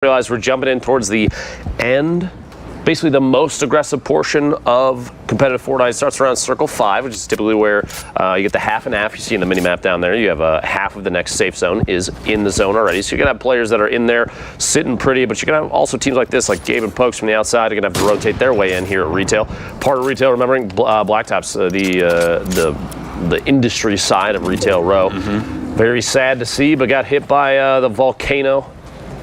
Realize we're jumping in towards the end. Basically, the most aggressive portion of competitive Fortnite starts around Circle 5, which is typically where you get the half and half. You see in the mini-map down there, you have half of the next safe zone is in the zone already. So you're going to have players that are in there sitting pretty, but you're going to have also teams like this, like Gabe and Pokes from the outside, are going to have to rotate their way in here at retail. Part of retail, remembering Blacktop's the industry side of Retail Row. Very sad to see, but got hit by the volcano.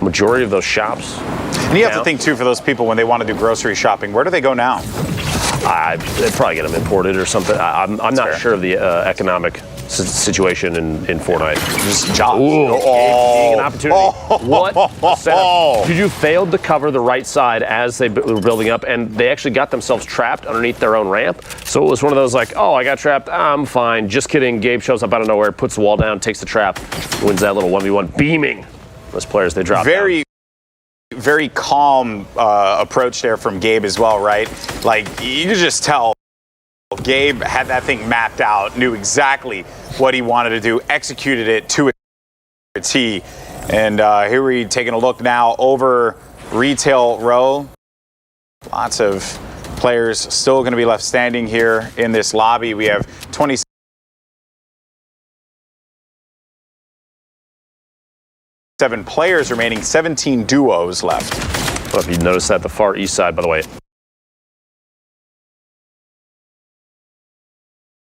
Majority of those shops. And you have to think, too, for those people when they want to do grocery shopping, where do they go now? They'd probably get them imported or something. I'm not sure of the economic situation in Fortnite. Just jobs. Being an opportunity. What a setup. Juju failed to cover the right side as they were building up, and they actually got themselves trapped underneath their own ramp. So it was one of those like, oh, I got trapped. I'm fine. Just kidding. Gabe shows up out of nowhere, puts the wall down, takes the trap, wins that little 1v1, beaming. Those players, they drop very calm approach there from Gabe as well, right? Like, you could just tell Gabe had that thing mapped out, knew exactly what he wanted to do, executed it to a T. And here we're taking a look now over Retail Row. Lots of players still going to be left standing here in this lobby. We have 27 players remaining, 17 duos left. Well, if you notice that the far east side, by the way,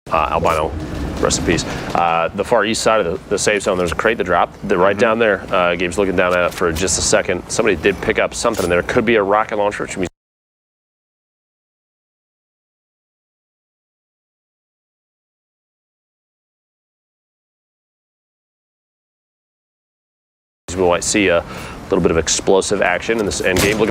albino, rest in peace. The far east side of the safe zone, there's a crate that dropped. They're right down there. Gabe's looking down at it for just a second. Somebody did pick up something there. Could be a rocket launcher, which means we might see a little bit of explosive action in this end game.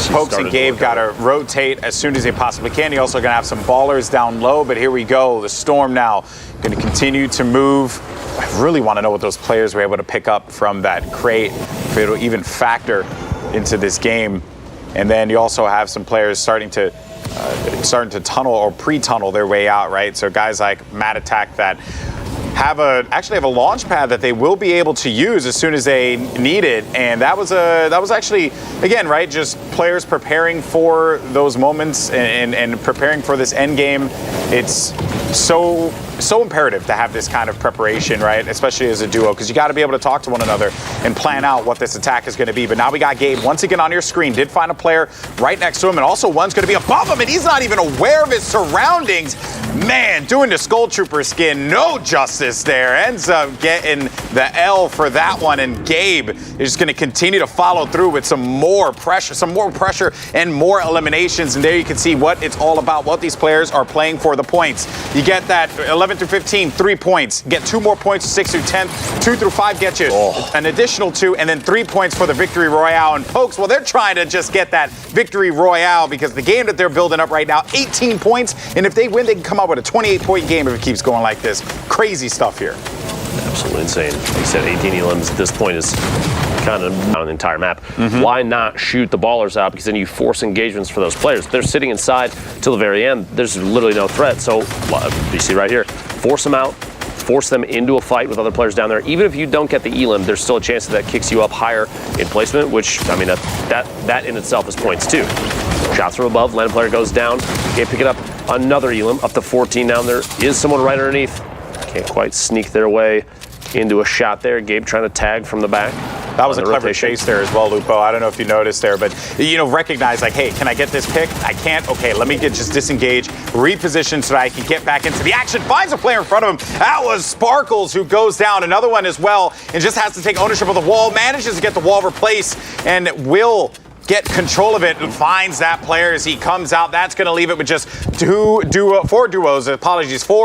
Pokes and Gabe got to rotate as soon as they possibly can. You're also going to have some ballers down low, but here we go. The Storm now going to continue to move. I really want to know what those players were able to pick up from that crate, if it'll even factor into this game. And then you also have some players starting to tunnel or pre-tunnel their way out, right? So guys like Mad Attack that actually have a launch pad that they will be able to use as soon as they need it, and that was actually, again, right, just players preparing for those moments and preparing for this end game. It's so imperative to have this kind of preparation, right, especially as a duo, because you got to be able to talk to one another and plan out what this attack is going to be. But now we got Gabe once again on your screen, did find a player right next to him, and also one's going to be above him, and he's not even aware of his surroundings. Man, doing the Skull Trooper skin, no justice there. Ends up getting the L for that one, and Gabe is just going to continue to follow through with some more pressure and more eliminations. And there you can see what it's all about, what these players are playing for, the points. You get that 11 through 15, 3 points. Get 2 more points, 6 through 10. 2 through 5 get you an additional 2, and then 3 points for the Victory Royale. And Pokes, well, they're trying to just get that Victory Royale because the game that they're building up right now, 18 points. And if they win, they can come out with a 28-point game if it keeps going like this. Crazy stuff here. Absolutely insane. Like you said, 18 elims at this point is kind of on the entire map. Why not shoot the ballers out? Because then you force engagements for those players. They're sitting inside till the very end. There's literally no threat. So you see right here, force them out, force them into a fight with other players down there. Even if you don't get the elim, there's still a chance that kicks you up higher in placement, which, I mean, that in itself is points too. Shots from above, land player goes down. Can't pick it up. Another elim, up to 14 down there. Is someone right underneath. Can't quite sneak their way into a shot there. Gabe trying to tag from the back. That was a clever chase there as well, Lupo. I don't know if you noticed there, but, recognize, like, hey, can I get this pick? I can't. Okay, let me just disengage, reposition so that I can get back into the action. Finds a player in front of him. That was Sparkles who goes down. Another one as well, and just has to take ownership of the wall. Manages to get the wall replaced and will get control of it and finds that player as he comes out. That's going to leave it with just 4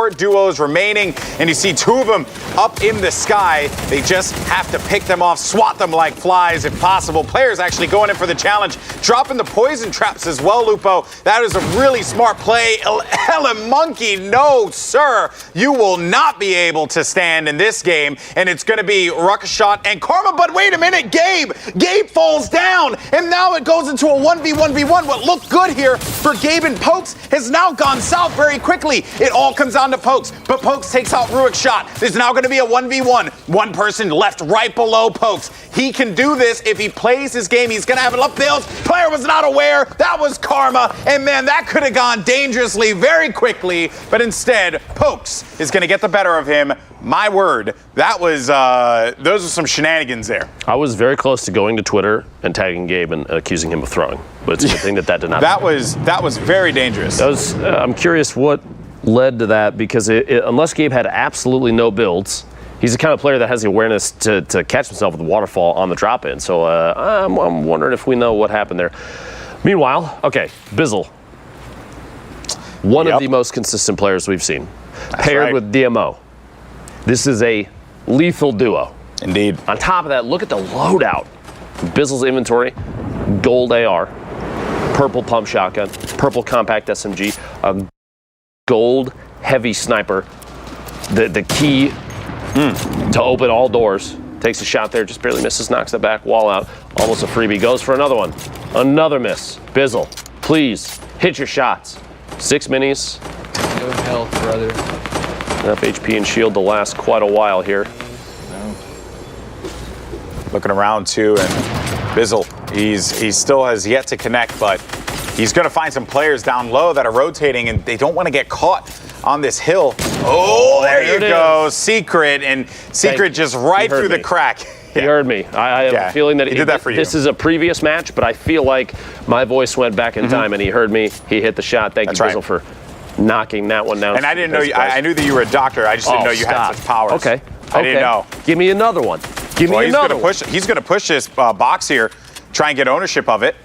duos remaining. And you see 2 of them up in the sky. They just have to pick them off, swat them like flies if possible. Players actually going in for the challenge, dropping the poison traps as well, Lupo. That is a really smart play. Ellen Monkey, no, sir. You will not be able to stand in this game. And it's going to be Ruckshot and Karma. But wait a minute, Gabe falls down. And now now it goes into a 1v1v1. What looked good here for Gabe and Pokes has now gone south very quickly. It all comes down to Pokes, but Pokes takes out Ruik's shot. There's now going to be a 1v1. One person left right below Pokes. He can do this if he plays his game. He's going to have it up builds. Player was not aware. That was karma. And man, that could have gone dangerously very quickly. But instead, Pokes is going to get the better of him. My word, that was those are some shenanigans there. I was very close to going to Twitter and tagging Gabe and accusing him of throwing, but it's a good thing that did not. That was very dangerous. I'm curious what led to that, because unless Gabe had absolutely no builds, he's the kind of player that has the awareness to catch himself with the waterfall on the drop in. So I'm wondering if we know what happened there. Meanwhile, okay, Bizzle, one of the most consistent players we've seen, paired with DMO. This is a lethal duo. Indeed. On top of that, look at the loadout. Bizzle's inventory, gold AR, purple pump shotgun, purple compact SMG, a gold heavy sniper. The key to open all doors. Takes a shot there, just barely misses, knocks the back wall out. Almost a freebie. Goes for another one. Another miss. Bizzle, please, hit your shots. 6 minis. No health, brother. Enough HP and shield to last quite a while here. Looking around too, and Bizzle, he still has yet to connect, but he's going to find some players down low that are rotating, and they don't want to get caught on this hill. Oh, there you go. Secret, and Secret just right through the crack. He heard me. I have a feeling that he did that for you. This is a previous match, but I feel like my voice went back in time, and he heard me. He hit the shot. Thank you, Bizzle, for knocking that one down. And I didn't know I knew that you were a doctor. I just didn't know you had such powers. Okay. I didn't know. Give me another one. Give me another one. He's going to push this box here, try and get ownership of it.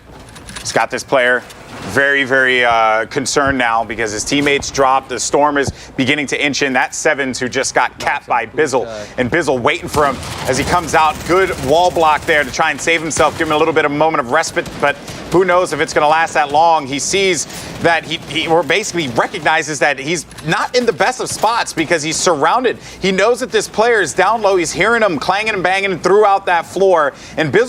He's got this player very, very concerned now because his teammates dropped. The Storm is beginning to inch in. That's Sevens, who just got capped by Bizzle. And Bizzle waiting for him as he comes out. Good wall block there to try and save himself, give him a little bit of a moment of respite. But who knows if it's going to last that long. He sees that he basically recognizes that he's not in the best of spots because he's surrounded. He knows that this player is down low. He's hearing him clanging and banging throughout that floor. And Bizzle